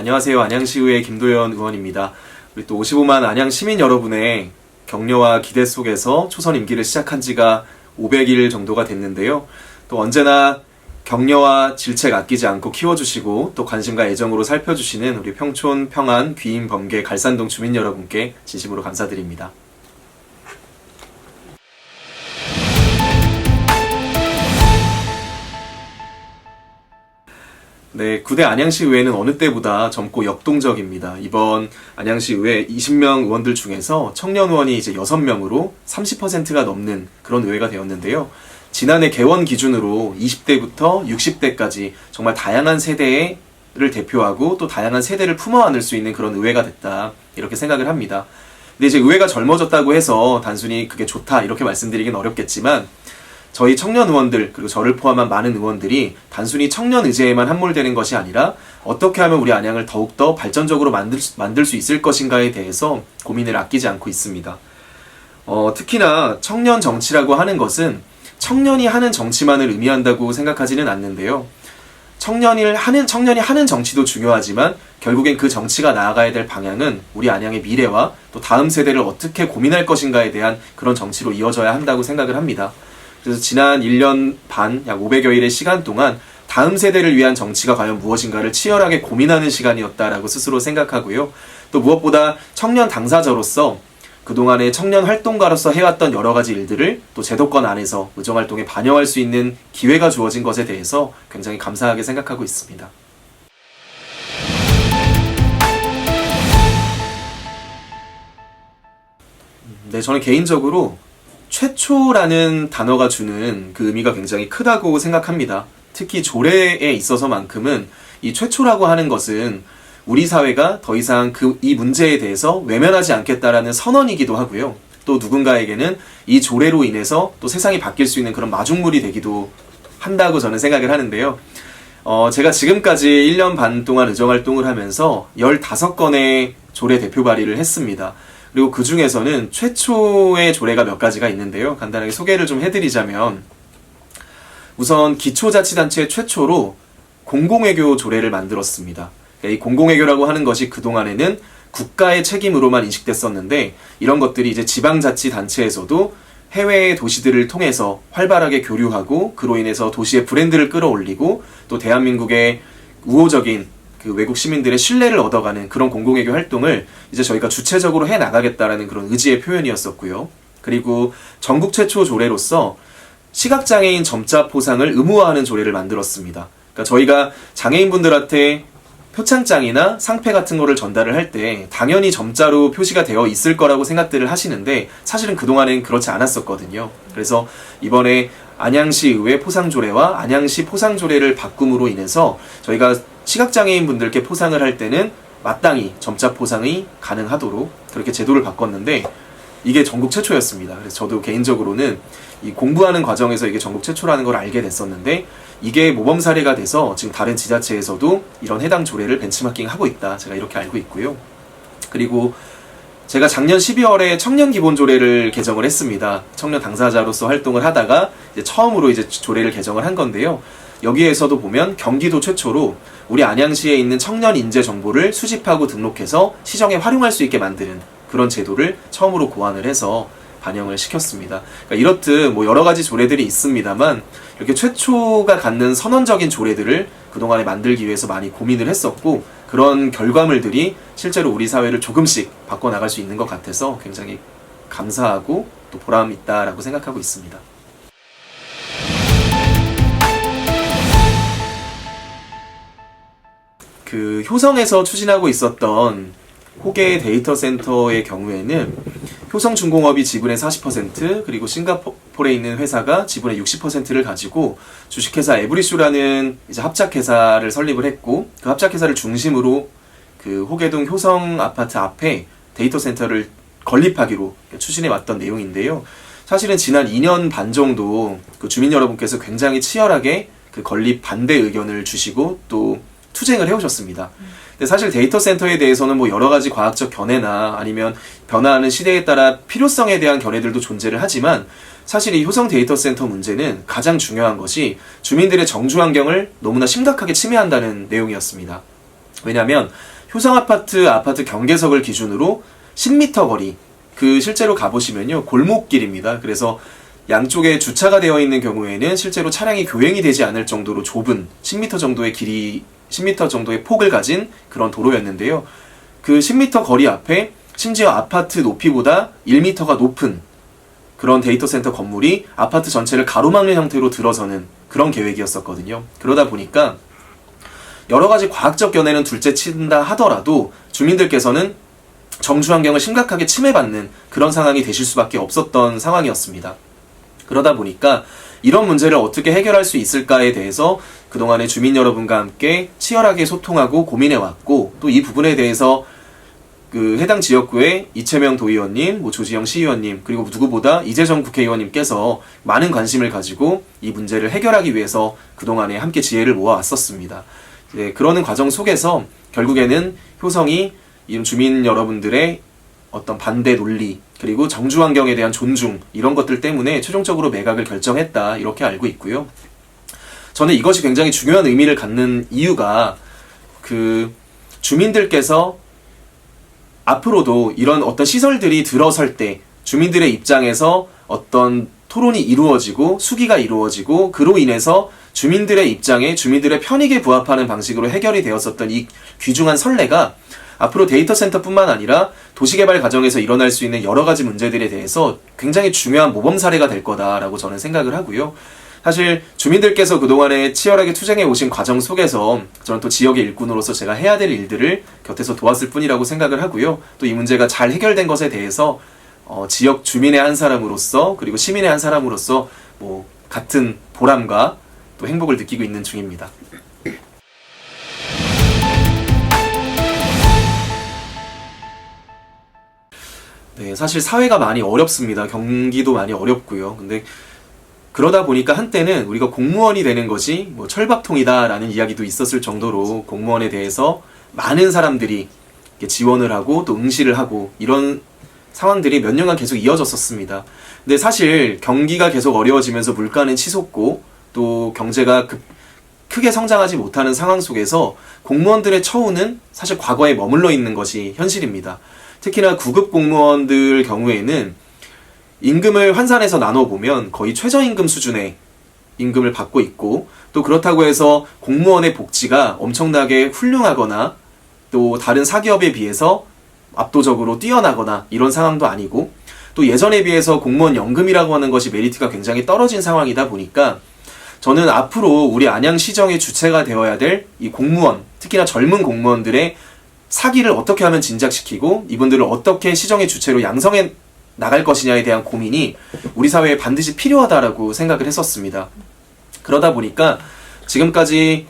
안녕하세요. 안양시의회 김도현 의원입니다. 우리 또 55만 안양 시민 여러분의 격려와 기대 속에서 초선 임기를 시작한 지가 500일 정도가 됐는데요. 또 언제나 격려와 질책 아끼지 않고 키워주시고 또 관심과 애정으로 살펴주시는 우리 평촌, 평안, 귀인, 범계, 갈산동 주민 여러분께 진심으로 감사드립니다. 네, 9대 안양시 의회는 어느 때보다 젊고 역동적입니다. 이번 안양시 의회 20명 의원들 중에서 청년 의원이 이제 6명으로 30%가 넘는 그런 의회가 되었는데요. 지난해 개원 기준으로 20대부터 60대까지 정말 다양한 세대를 대표하고 또 다양한 세대를 품어 안을 수 있는 그런 의회가 됐다. 이렇게 생각을 합니다. 근데 이제 의회가 젊어졌다고 해서 단순히 그게 좋다 이렇게 말씀드리긴 어렵겠지만 저희 청년 의원들 그리고 저를 포함한 많은 의원들이 단순히 청년 의제에만 함몰되는 것이 아니라 어떻게 하면 우리 안양을 더욱더 발전적으로 만들 수 있을 것인가에 대해서 고민을 아끼지 않고 있습니다. 특히나 청년 정치라고 하는 것은 청년이 하는 정치만을 의미한다고 생각하지는 않는데요. 청년이 하는 정치도 중요하지만 결국엔 그 정치가 나아가야 될 방향은 우리 안양의 미래와 또 다음 세대를 어떻게 고민할 것인가에 대한 그런 정치로 이어져야 한다고 생각을 합니다. 그래서 지난 1년 반, 약 500여일의 시간 동안 다음 세대를 위한 정치가 과연 무엇인가를 치열하게 고민하는 시간이었다라고 스스로 생각하고요. 또 무엇보다 청년 당사자로서 그동안의 청년 활동가로서 해왔던 여러 가지 일들을 또 제도권 안에서 의정활동에 반영할 수 있는 기회가 주어진 것에 대해서 굉장히 감사하게 생각하고 있습니다. 네, 저는 개인적으로 최초라는 단어가 주는 그 의미가 굉장히 크다고 생각합니다. 특히 조례에 있어서만큼은 이 최초라고 하는 것은 우리 사회가 더 이상 이 문제에 대해서 외면하지 않겠다라는 선언이기도 하고요. 또 누군가에게는 이 조례로 인해서 또 세상이 바뀔 수 있는 그런 마중물이 되기도 한다고 저는 생각을 하는데요. 제가 지금까지 1년 반 동안 의정활동을 하면서 15건의 조례 대표 발의를 했습니다. 그리고 그 중에서는 최초의 조례가 몇 가지가 있는데요. 간단하게 소개를 좀 해드리자면 우선 기초자치단체 최초로 공공외교 조례를 만들었습니다. 이 공공외교라고 하는 것이 그동안에는 국가의 책임으로만 인식됐었는데 이런 것들이 이제 지방자치단체에서도 해외의 도시들을 통해서 활발하게 교류하고 그로 인해서 도시의 브랜드를 끌어올리고 또 대한민국의 우호적인 그 외국 시민들의 신뢰를 얻어가는 그런 공공외교 활동을 이제 저희가 주체적으로 해나가겠다라는 그런 의지의 표현이었었고요. 그리고 전국 최초 조례로서 시각장애인 점자 포상을 의무화하는 조례를 만들었습니다. 그러니까 저희가 장애인분들한테 표창장이나 상패 같은 거를 전달을 할 때 당연히 점자로 표시가 되어 있을 거라고 생각들을 하시는데 사실은 그동안엔 그렇지 않았었거든요. 그래서 이번에 안양시 의회 포상조례와 안양시 포상조례를 바꿈으로 인해서 저희가 시각장애인 분들께 포상을 할 때는 마땅히 점자 포상이 가능하도록 그렇게 제도를 바꿨는데 이게 전국 최초였습니다. 그래서 저도 개인적으로는 이 공부하는 과정에서 이게 전국 최초라는 걸 알게 됐었는데 이게 모범 사례가 돼서 지금 다른 지자체에서도 이런 해당 조례를 벤치마킹하고 있다. 제가 이렇게 알고 있고요. 그리고 제가 작년 12월에 청년기본조례를 개정을 했습니다. 청년 당사자로서 활동을 하다가 이제 처음으로 이제 조례를 개정을 한 건데요. 여기에서도 보면 경기도 최초로 우리 안양시에 있는 청년 인재 정보를 수집하고 등록해서 시정에 활용할 수 있게 만드는 그런 제도를 처음으로 고안을 해서 반영을 시켰습니다. 그러니까 이렇듯 뭐 여러 가지 조례들이 있습니다만 이렇게 최초가 갖는 선언적인 조례들을 그동안에 만들기 위해서 많이 고민을 했었고 그런 결과물들이 실제로 우리 사회를 조금씩 바꿔나갈 수 있는 것 같아서 굉장히 감사하고 또 보람 있다라고 생각하고 있습니다. 그 효성에서 추진하고 있었던 호계 데이터 센터의 경우에는 효성중공업이 지분의 40% 그리고 싱가포르에 있는 회사가 지분의 60%를 가지고 주식회사 에브리슈라는 이제 합작회사를 설립을 했고 그 합작회사를 중심으로 그 호계동 효성 아파트 앞에 데이터 센터를 건립하기로 추진해 왔던 내용인데요. 사실은 지난 2년 반 정도 그 주민 여러분께서 굉장히 치열하게 그 건립 반대 의견을 주시고 또 투쟁을 해오셨습니다. 근데 사실 데이터 센터에 대해서는 뭐 여러 가지 과학적 견해나 아니면 변화하는 시대에 따라 필요성에 대한 견해들도 존재를 하지만 사실 이 효성 데이터 센터 문제는 가장 중요한 것이 주민들의 정주 환경을 너무나 심각하게 침해한다는 내용이었습니다. 왜냐하면 효성 아파트 경계석을 기준으로 10m 거리, 실제로 가보시면요, 골목길입니다. 그래서 양쪽에 주차가 되어 있는 경우에는 실제로 차량이 교행이 되지 않을 정도로 좁은 10m 정도의 길이, 10m 정도의 폭을 가진 그런 도로였는데요. 그 10m 거리 앞에 심지어 아파트 높이보다 1m가 높은 그런 데이터 센터 건물이 아파트 전체를 가로막는 형태로 들어서는 그런 계획이었었거든요. 그러다 보니까 여러 가지 과학적 견해는 둘째 친다 하더라도 주민들께서는 정주 환경을 심각하게 침해받는 그런 상황이 되실 수밖에 없었던 상황이었습니다. 그러다 보니까 이런 문제를 어떻게 해결할 수 있을까에 대해서 그동안에 주민 여러분과 함께 치열하게 소통하고 고민해왔고, 또 이 부분에 대해서 해당 지역구의 이채명 도의원님, 조지영 시의원님, 그리고 누구보다 이재정 국회의원님께서 많은 관심을 가지고 이 문제를 해결하기 위해서 그동안에 함께 지혜를 모아왔었습니다. 그러는 과정 속에서 결국에는 효성이 이 주민 여러분들의 어떤 반대 논리, 그리고 정주 환경에 대한 존중, 이런 것들 때문에 최종적으로 매각을 결정했다, 이렇게 알고 있고요. 저는 이것이 굉장히 중요한 의미를 갖는 이유가 주민들께서 앞으로도 이런 어떤 시설들이 들어설 때 주민들의 입장에서 어떤 토론이 이루어지고 수기가 이루어지고 그로 인해서 주민들의 입장에 주민들의 편익에 부합하는 방식으로 해결이 되었었던 이 귀중한 선례가 앞으로 데이터 센터뿐만 아니라 도시개발 과정에서 일어날 수 있는 여러 가지 문제들에 대해서 굉장히 중요한 모범 사례가 될 거다라고 저는 생각을 하고요. 사실 주민들께서 그동안에 치열하게 투쟁해 오신 과정 속에서 저는 또 지역의 일꾼으로서 제가 해야 될 일들을 곁에서 도왔을 뿐이라고 생각을 하고요. 또 이 문제가 잘 해결된 것에 대해서 지역 주민의 한 사람으로서, 그리고 시민의 한 사람으로서 같은 보람과 또 행복을 느끼고 있는 중입니다. 네, 사실 사회가 많이 어렵습니다. 경기도 많이 어렵고요. 근데 그러다 보니까 한때는 우리가 공무원이 되는 것이 철밥통이다라는 이야기도 있었을 정도로 공무원에 대해서 많은 사람들이 지원을 하고 또 응시를 하고 이런 상황들이 몇 년간 계속 이어졌었습니다. 근데 사실 경기가 계속 어려워지면서 물가는 치솟고 또 경제가 크게 성장하지 못하는 상황 속에서 공무원들의 처우는 사실 과거에 머물러 있는 것이 현실입니다. 특히나 구급 공무원들 경우에는 임금을 환산해서 나눠보면 거의 최저임금 수준의 임금을 받고 있고, 또 그렇다고 해서 공무원의 복지가 엄청나게 훌륭하거나 또 다른 사기업에 비해서 압도적으로 뛰어나거나 이런 상황도 아니고, 또 예전에 비해서 공무원 연금이라고 하는 것이 메리트가 굉장히 떨어진 상황이다 보니까 저는 앞으로 우리 안양시정의 주체가 되어야 될 이 공무원, 특히나 젊은 공무원들의 사기를 어떻게 하면 진작시키고 이분들을 어떻게 시정의 주체로 양성해 나갈 것이냐에 대한 고민이 우리 사회에 반드시 필요하다라고 생각을 했었습니다. 그러다 보니까 지금까지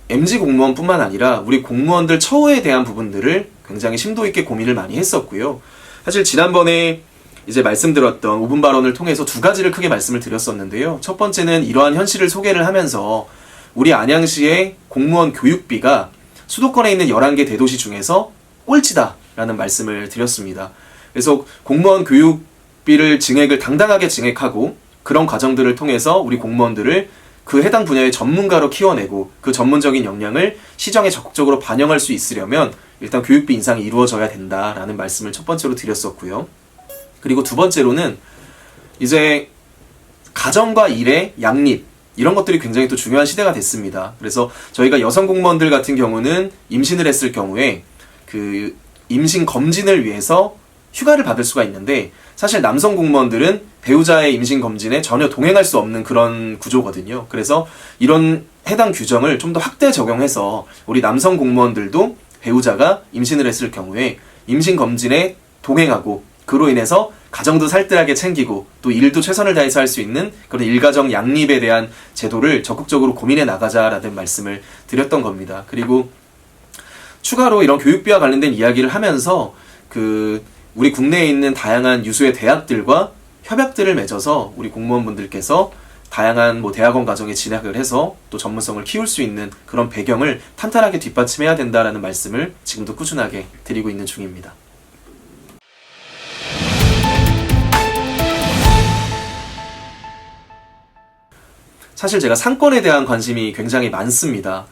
MZ 공무원뿐만 아니라 우리 공무원들 처우에 대한 부분들을 굉장히 심도 있게 고민을 많이 했었고요. 사실 지난번에 이제 말씀드렸던 5분 발언을 통해서 두 가지를 크게 말씀을 드렸었는데요. 첫 번째는 이러한 현실을 소개를 하면서 우리 안양시의 공무원 교육비가 수도권에 있는 11개 대도시 중에서 꼴찌다라는 말씀을 드렸습니다. 그래서 공무원 교육비를 증액을 당당하게 증액하고 그런 과정들을 통해서 우리 공무원들을 해당 분야의 전문가로 키워내고 그 전문적인 역량을 시정에 적극적으로 반영할 수 있으려면 일단 교육비 인상이 이루어져야 된다라는 말씀을 첫 번째로 드렸었고요. 그리고 두 번째로는 이제 가정과 일의 양립, 이런 것들이 굉장히 또 중요한 시대가 됐습니다. 그래서 저희가 여성 공무원들 같은 경우는 임신을 했을 경우에 임신 검진을 위해서 휴가를 받을 수가 있는데, 사실 남성 공무원들은 배우자의 임신 검진에 전혀 동행할 수 없는 그런 구조거든요. 그래서 이런 해당 규정을 좀 더 확대 적용해서 우리 남성 공무원들도 배우자가 임신을 했을 경우에 임신 검진에 동행하고 그로 인해서 가정도 살뜰하게 챙기고 또 일도 최선을 다해서 할 수 있는 그런 일가정 양립에 대한 제도를 적극적으로 고민해 나가자라는 말씀을 드렸던 겁니다. 그리고 추가로 이런 교육비와 관련된 이야기를 하면서 우리 국내에 있는 다양한 유수의 대학들과 협약들을 맺어서 우리 공무원분들께서 다양한 대학원 과정에 진학을 해서 또 전문성을 키울 수 있는 그런 배경을 탄탄하게 뒷받침해야 된다라는 말씀을 지금도 꾸준하게 드리고 있는 중입니다. 사실 제가 상권에 대한 관심이 굉장히 많습니다.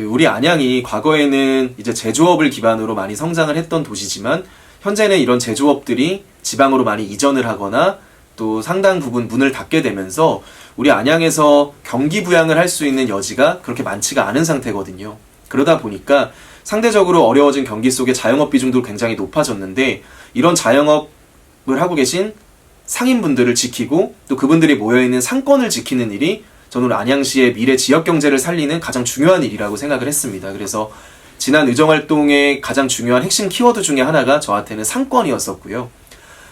우리 안양이 과거에는 이제 제조업을 기반으로 많이 성장을 했던 도시지만 현재는 이런 제조업들이 지방으로 많이 이전을 하거나 또 상당 부분 문을 닫게 되면서 우리 안양에서 경기 부양을 할 수 있는 여지가 그렇게 많지가 않은 상태거든요. 그러다 보니까 상대적으로 어려워진 경기 속에 자영업 비중도 굉장히 높아졌는데 이런 자영업을 하고 계신 상인분들을 지키고 또 그분들이 모여있는 상권을 지키는 일이 저는 안양시의 미래 지역경제를 살리는 가장 중요한 일이라고 생각을 했습니다. 그래서 지난 의정활동의 가장 중요한 핵심 키워드 중에 하나가 저한테는 상권이었었고요.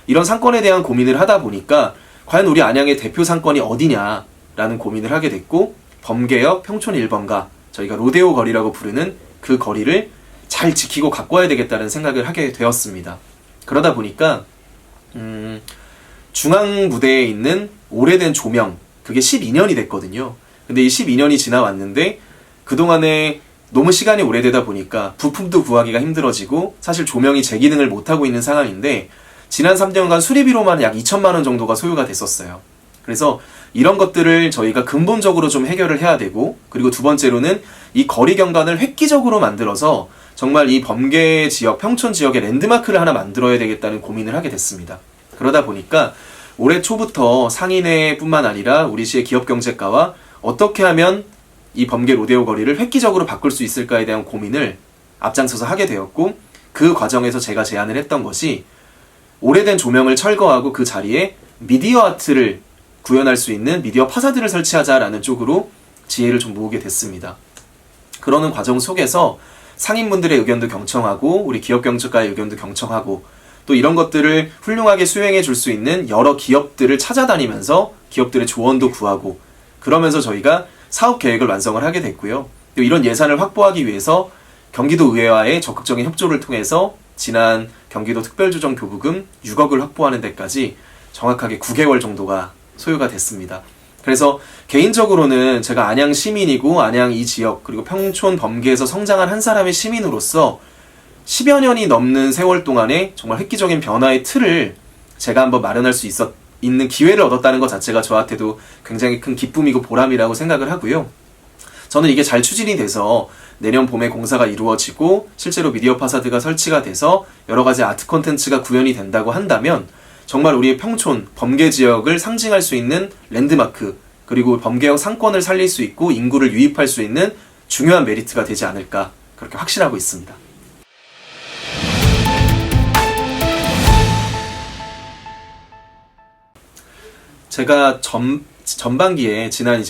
이런 상권에 대한 고민을 하다 보니까 과연 우리 안양의 대표 상권이 어디냐라는 고민을 하게 됐고 범계역 평촌 1번가 저희가 로데오 거리라고 부르는 그 거리를 잘 지키고 가꿔야 되겠다는 생각을 하게 되었습니다. 그러다 보니까 중앙 무대에 있는 오래된 조명 그게 12년이 됐거든요. 근데 이 12년이 지나왔는데 그동안에 너무 시간이 오래되다 보니까 부품도 구하기가 힘들어지고 사실 조명이 제 기능을 못하고 있는 상황인데 지난 3년간 수리비로만 약 2천만 원 정도가 소요가 됐었어요. 그래서 이런 것들을 저희가 근본적으로 좀 해결을 해야 되고 그리고 두 번째로는 이 거리 경관을 획기적으로 만들어서 정말 이 범계 지역, 평촌 지역의 랜드마크를 하나 만들어야 되겠다는 고민을 하게 됐습니다. 그러다 보니까 올해 초부터 상인회 뿐만 아니라 우리 시의 기업경제과와 어떻게 하면 이 범계 로데오 거리를 획기적으로 바꿀 수 있을까에 대한 고민을 앞장서서 하게 되었고 그 과정에서 제가 제안을 했던 것이 오래된 조명을 철거하고 그 자리에 미디어 아트를 구현할 수 있는 미디어 파사드를 설치하자라는 쪽으로 지혜를 좀 모으게 됐습니다. 그러는 과정 속에서 상인분들의 의견도 경청하고 우리 기업경제과의 의견도 경청하고 또 이런 것들을 훌륭하게 수행해 줄 수 있는 여러 기업들을 찾아다니면서 기업들의 조언도 구하고 그러면서 저희가 사업 계획을 완성을 하게 됐고요. 또 이런 예산을 확보하기 위해서 경기도 의회와의 적극적인 협조를 통해서 지난 경기도 특별조정교부금 6억을 확보하는 데까지 정확하게 9개월 정도가 소요가 됐습니다. 그래서 개인적으로는 제가 안양 시민이고 안양 이 지역 그리고 평촌 범계에서 성장한 한 사람의 시민으로서 10여 년이 넘는 세월 동안에 정말 획기적인 변화의 틀을 제가 한번 마련할 수 있는 기회를 얻었다는 것 자체가 저한테도 굉장히 큰 기쁨이고 보람이라고 생각을 하고요. 저는 이게 잘 추진이 돼서 내년 봄에 공사가 이루어지고 실제로 미디어 파사드가 설치가 돼서 여러 가지 아트 콘텐츠가 구현이 된다고 한다면 정말 우리의 평촌, 범계 지역을 상징할 수 있는 랜드마크 그리고 범계역 상권을 살릴 수 있고 인구를 유입할 수 있는 중요한 메리트가 되지 않을까 그렇게 확신하고 있습니다. 제가 전반기에 제가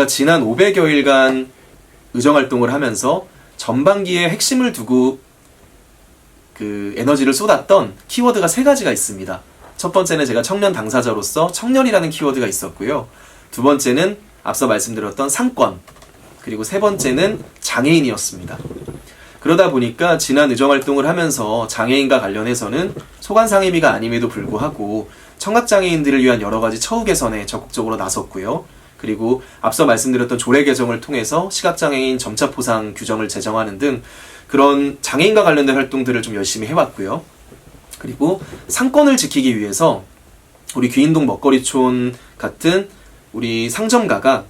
지난 500여일간 의정활동을 하면서 전반기에 핵심을 두고 그 에너지를 쏟았던 키워드가 3가지가 있습니다. 첫 번째는 제가 청년 당사자로서 청년이라는 키워드가 있었고요. 두 번째는 앞서 말씀드렸던 상권, 그리고 세 번째는 장애인이었습니다. 그러다 보니까 지난 의정활동을 하면서 장애인과 관련해서는 소관상임위가 아님에도 불구하고 청각장애인들을 위한 여러 가지 처우 개선에 적극적으로 나섰고요. 그리고 앞서 말씀드렸던 조례 개정을 통해서 시각장애인 점차 포상 규정을 제정하는 등 그런 장애인과 관련된 활동들을 좀 열심히 해왔고요. 그리고 상권을 지키기 위해서 우리 귀인동 먹거리촌 같은 우리 상권이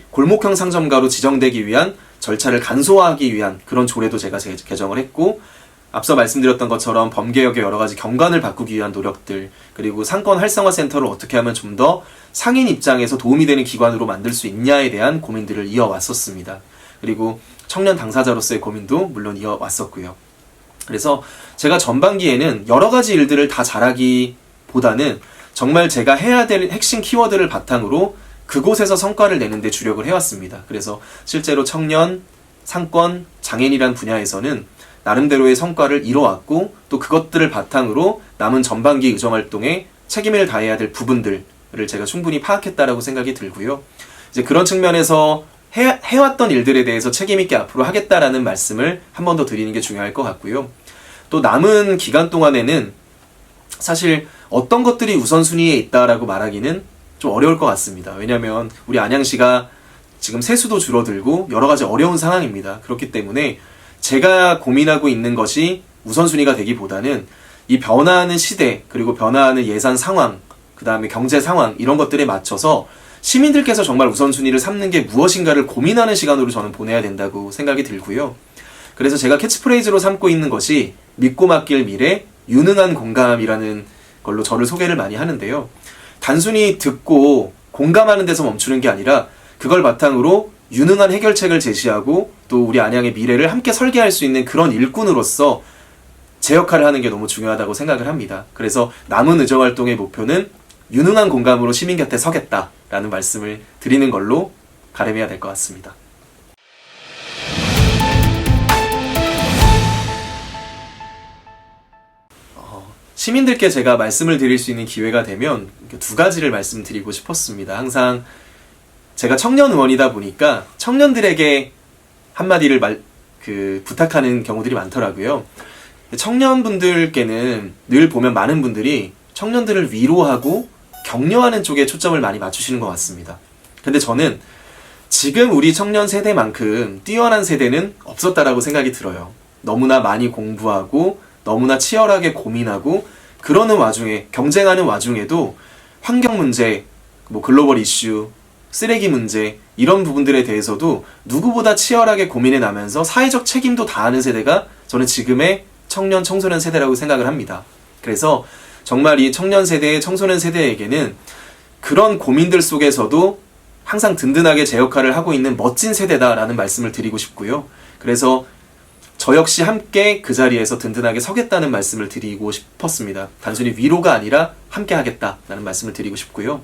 골목형 상점가로 지정되기 위한 절차를 간소화하기 위한 그런 조례도 제가 개정을 했고 앞서 말씀드렸던 것처럼 범계역의 여러 가지 경관을 바꾸기 위한 노력들 그리고 상권 활성화 센터를 어떻게 하면 좀 더 상인 입장에서 도움이 되는 기관으로 만들 수 있냐에 대한 고민들을 이어왔었습니다. 그리고 청년 당사자로서의 고민도 물론 이어왔었고요. 그래서 제가 전반기에는 여러 가지 일들을 다 잘하기보다는 정말 제가 해야 될 핵심 키워드를 바탕으로 그곳에서 성과를 내는 데 주력을 해왔습니다. 그래서 실제로 청년, 상권, 장애인이란 분야에서는 나름대로의 성과를 이뤄왔고 또 그것들을 바탕으로 남은 전반기 의정활동에 책임을 다해야 될 부분들을 제가 충분히 파악했다라고 생각이 들고요. 이제 그런 측면에서 해왔던 일들에 대해서 책임있게 앞으로 하겠다라는 말씀을 한 번 더 드리는 게 중요할 것 같고요. 또 남은 기간 동안에는 사실 어떤 것들이 우선순위에 있다라고 말하기는 좀 어려울 것 같습니다. 왜냐하면 우리 안양시가 지금 세수도 줄어들고 여러 가지 어려운 상황입니다. 그렇기 때문에 제가 고민하고 있는 것이 우선순위가 되기보다는 이 변화하는 시대 그리고 변화하는 예산 상황 그 다음에 경제 상황 이런 것들에 맞춰서 시민들께서 정말 우선순위를 삼는 게 무엇인가를 고민하는 시간으로 저는 보내야 된다고 생각이 들고요. 그래서 제가 캐치프레이즈로 삼고 있는 것이 믿고 맡길 미래, 유능한 공감이라는 걸로 저를 소개를 많이 하는데요. 단순히 듣고 공감하는 데서 멈추는 게 아니라 그걸 바탕으로 유능한 해결책을 제시하고 또 우리 안양의 미래를 함께 설계할 수 있는 그런 일꾼으로서 제 역할을 하는 게 너무 중요하다고 생각을 합니다. 그래서 남은 의정활동의 목표는 유능한 공감으로 시민 곁에 서겠다라는 말씀을 드리는 걸로 가름해야 될 것 같습니다. 시민들께 제가 말씀을 드릴 수 있는 기회가 되면 두 가지를 말씀드리고 싶었습니다. 항상 제가 청년 의원이다 보니까 청년들에게 한마디를 부탁하는 경우들이 많더라고요. 청년분들께는 늘 보면 많은 분들이 청년들을 위로하고 격려하는 쪽에 초점을 많이 맞추시는 것 같습니다. 근데 저는 지금 우리 청년 세대만큼 뛰어난 세대는 없었다라고 생각이 들어요. 너무나 많이 공부하고 너무나 치열하게 고민하고 그러는 와중에 경쟁하는 와중에도 환경 문제, 글로벌 이슈, 쓰레기 문제 이런 부분들에 대해서도 누구보다 치열하게 고민해 나면서 사회적 책임도 다하는 세대가 저는 지금의 청년 청소년 세대라고 생각을 합니다. 그래서 정말 이 청년 세대, 청소년 세대에게는 그런 고민들 속에서도 항상 든든하게 제 역할을 하고 있는 멋진 세대다라는 말씀을 드리고 싶고요. 그래서 저 역시 함께 그 자리에서 든든하게 서겠다는 말씀을 드리고 싶었습니다. 단순히 위로가 아니라 함께 하겠다라는 말씀을 드리고 싶고요.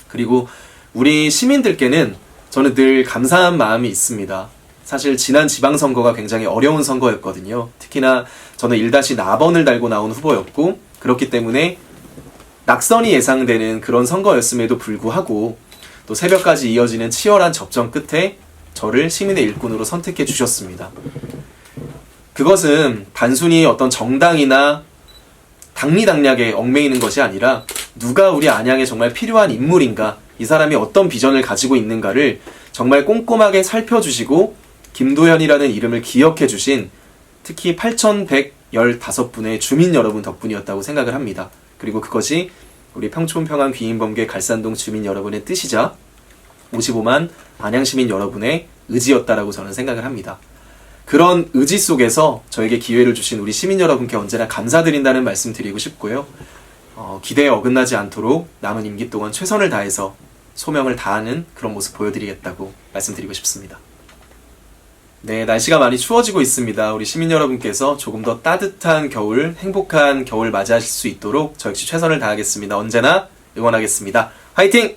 그리고 우리 시민들께는 저는 늘 감사한 마음이 있습니다. 사실 지난 지방선거가 굉장히 어려운 선거였거든요. 특히나 저는 1-4번을 달고 나온 후보였고 그렇기 때문에 낙선이 예상되는 그런 선거였음에도 불구하고 또 새벽까지 이어지는 치열한 접전 끝에 저를 시민의 일꾼으로 선택해 주셨습니다. 그것은 단순히 어떤 정당이나 당리당략에 얽매이는 것이 아니라 누가 우리 안양에 정말 필요한 인물인가, 이 사람이 어떤 비전을 가지고 있는가를 정말 꼼꼼하게 살펴주시고 김도현이라는 이름을 기억해 주신 특히 8,115분의 주민 여러분 덕분이었다고 생각을 합니다. 그리고 그것이 우리 평촌평안 귀인범계 갈산동 주민 여러분의 뜻이자 55만 안양시민 여러분의 의지였다라고 저는 생각을 합니다. 그런 의지 속에서 저에게 기회를 주신 우리 시민 여러분께 언제나 감사드린다는 말씀 드리고 싶고요. 기대에 어긋나지 않도록 남은 임기 동안 최선을 다해서 소명을 다하는 그런 모습 보여드리겠다고 말씀드리고 싶습니다. 네, 날씨가 많이 추워지고 있습니다. 우리 시민 여러분께서 조금 더 따뜻한 겨울, 행복한 겨울 맞이하실 수 있도록 저 역시 최선을 다하겠습니다. 언제나 응원하겠습니다. 화이팅!